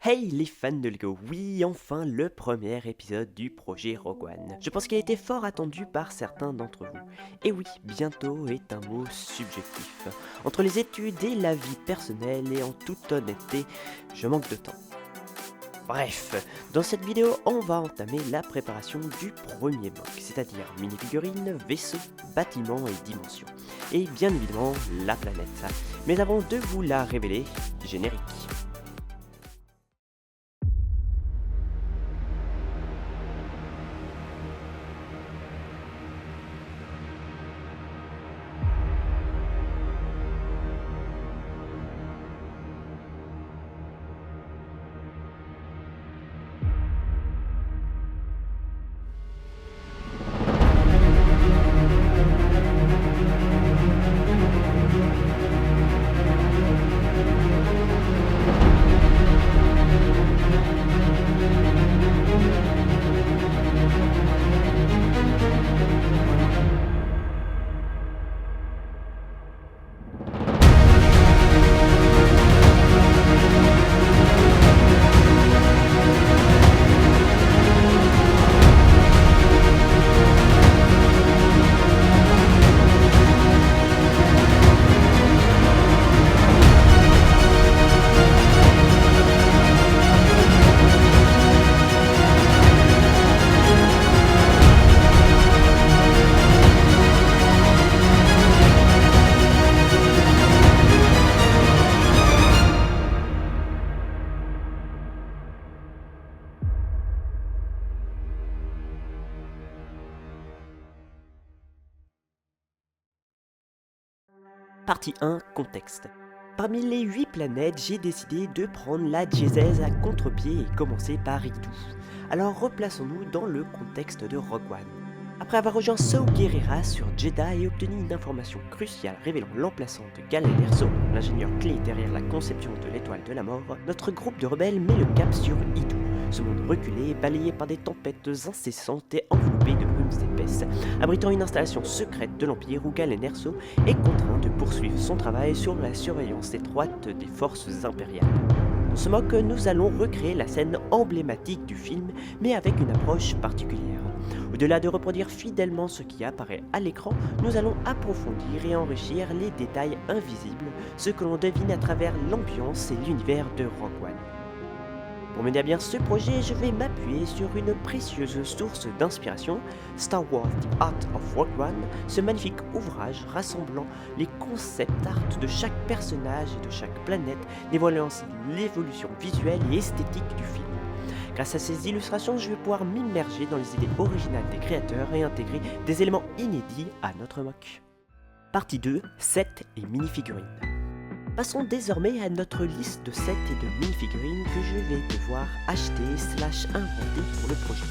Hey les fans de Lego, oui enfin le premier épisode du projet Rogue One. Je pense qu'il a été fort attendu par certains d'entre vous. Et oui, bientôt est un mot subjectif. Entre les études et la vie personnelle et en toute honnêteté, je manque de temps. Bref, dans cette vidéo, on va entamer la préparation du premier MOC, c'est-à-dire mini-figurines, vaisseaux, bâtiments et dimensions. Et bien évidemment, la planète. Mais avant de vous la révéler, générique. Partie 1, contexte. Parmi les 8 planètes, j'ai décidé de prendre la diésèse à contre-pied et commencer par Ictus. Alors replaçons-nous dans le contexte de Rogue One. Après avoir rejoint Saw Gerrera sur Jedha et obtenu une information cruciale révélant l'emplacement de Galen Erso, l'ingénieur clé derrière la conception de l'étoile de la mort, notre groupe de rebelles met le cap sur Idou. Ce monde reculé, balayé par des tempêtes incessantes et enveloppé de brumes épaisses, abritant une installation secrète de l'Empire où Galen Erso est contraint de poursuivre son travail sur la surveillance étroite des forces impériales. Dans ce MOC, nous allons recréer la scène emblématique du film, mais avec une approche particulière. Au-delà de reproduire fidèlement ce qui apparaît à l'écran, nous allons approfondir et enrichir les détails invisibles, ce que l'on devine à travers l'ambiance et l'univers de Rogue One. Pour mener à bien ce projet, je vais m'appuyer sur une précieuse source d'inspiration, Star Wars The Art of Rogue One, ce magnifique ouvrage rassemblant les concept art de chaque personnage et de chaque planète, dévoilant ainsi l'évolution visuelle et esthétique du film. Grâce à ces illustrations, je vais pouvoir m'immerger dans les idées originales des créateurs et intégrer des éléments inédits à notre MOC. Partie 2, sets et mini-figurines. Passons désormais à notre liste de sets et de mini-figurines que je vais devoir acheter/inventer pour le projet.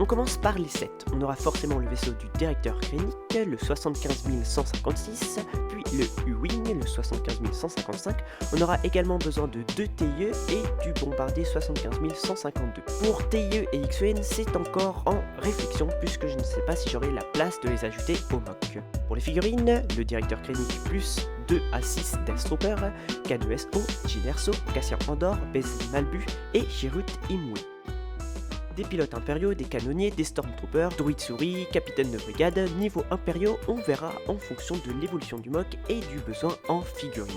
On commence par les sets. On aura forcément le vaisseau du directeur Krennic, le 75156, puis le U-Wing, le 75155. On aura également besoin de 2 TIE et du bombardier 75152. Pour TIE et X-Wing, c'est encore en réflexion puisque je ne sais pas si j'aurai la place de les ajouter au MOC. Pour les figurines, le directeur Krennic plus 2 à 6 Death Trooper, K2SO, Jyn Erso, Cassian Andor, Bezel Malbu et Chirrut Imwe. Des pilotes impériaux, des canonniers, des stormtroopers, druides souris, capitaines de brigade, niveau impériaux, on verra en fonction de l'évolution du MOC et du besoin en figurines.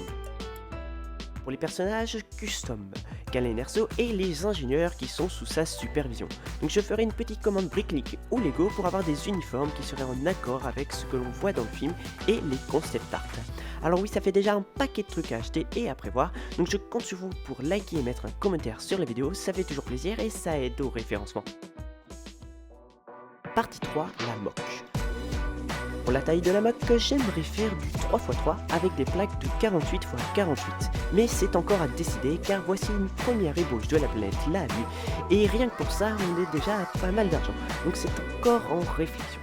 Pour les personnages custom, Galen Erso et les ingénieurs qui sont sous sa supervision. Donc je ferai une petite commande Bricklink ou Lego pour avoir des uniformes qui seraient en accord avec ce que l'on voit dans le film et les concept art. Alors oui, ça fait déjà un paquet de trucs à acheter et à prévoir, donc je compte sur vous pour liker et mettre un commentaire sur la vidéo, ça fait toujours plaisir et ça aide au référencement. Partie 3, la MOC. Pour la taille de la MOC, j'aimerais faire du 3x3 avec des plaques de 48x48, mais c'est encore à décider car voici une première ébauche de la planète La Nuit, et rien que pour ça on est déjà à pas mal d'argent, donc c'est encore en réflexion.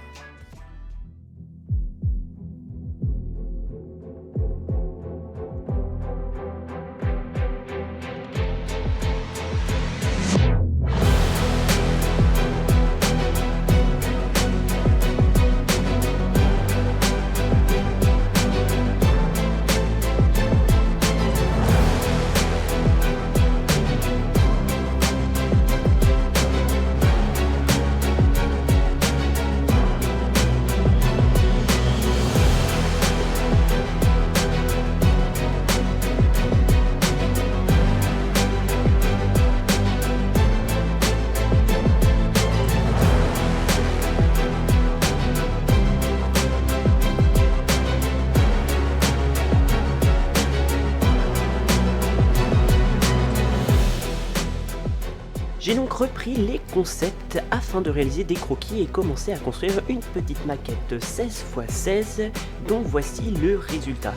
J'ai donc repris les concepts afin de réaliser des croquis et commencer à construire une petite maquette 16x16 dont voici le résultat.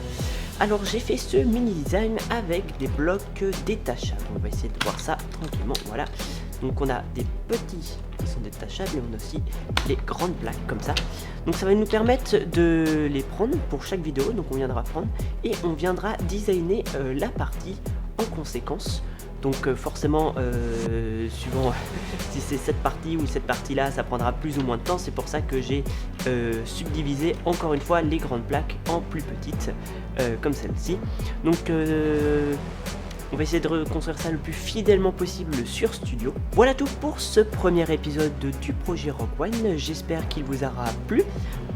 Alors j'ai fait ce mini design avec des blocs détachables, on va essayer de voir ça tranquillement, voilà. Donc on a des petits qui sont détachables et on a aussi les grandes plaques comme ça. Donc ça va nous permettre de les prendre pour chaque vidéo, donc on viendra prendre et on viendra designer la partie en conséquence. Donc forcément, suivant si c'est cette partie ou cette partie là, ça prendra plus ou moins de temps. C'est pour ça que j'ai subdivisé encore une fois les grandes plaques en plus petites, comme celle-ci. Donc on va essayer de reconstruire ça le plus fidèlement possible sur Studio. Voilà tout pour ce premier épisode du projet Rogue One. J'espère qu'il vous aura plu.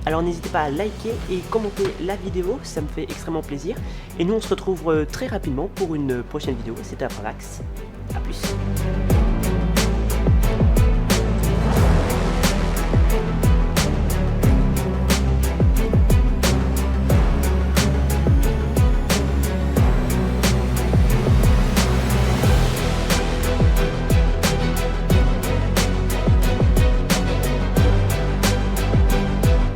Alors n'hésitez pas à liker et commenter la vidéo, ça me fait extrêmement plaisir. Et nous on se retrouve très rapidement pour une prochaine vidéo. C'était Abravax. A plus.